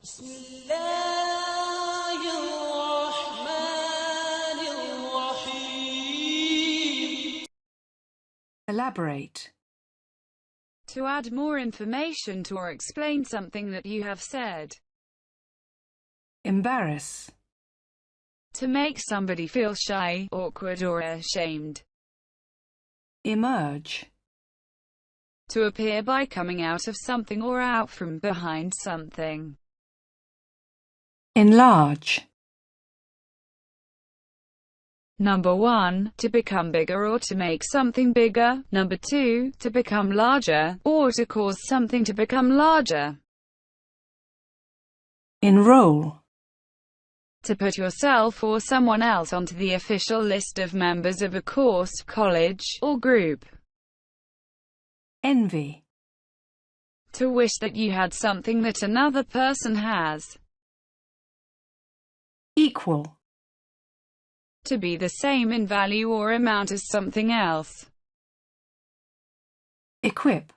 بسم الله الرحمن الرحيم. Elaborate. To add more information to or explain something that you have said. Embarrass. To make somebody feel shy, awkward or ashamed. Emerge. To appear by coming out of something or out from behind something. Enlarge. Number 1, to become bigger or to make something bigger. Number 2, to become larger, or to cause something to become larger. Enroll. To put yourself or someone else onto the official list of members of a course, college, or group. Envy. To wish that you had something that another person has. Equal. To be the same in value or amount as something else. Equip.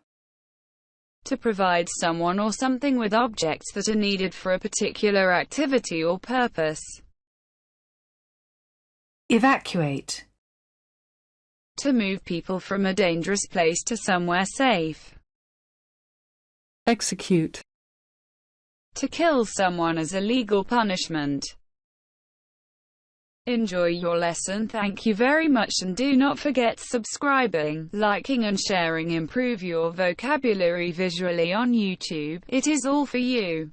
To provide someone or something with objects that are needed for a particular activity or purpose. Evacuate. To move people from a dangerous place to somewhere safe. Execute. To kill someone as a legal punishment. Enjoy your lesson. Thank you very much, and do not forget subscribing, liking and sharing. Improve your vocabulary visually on YouTube. It is all for you.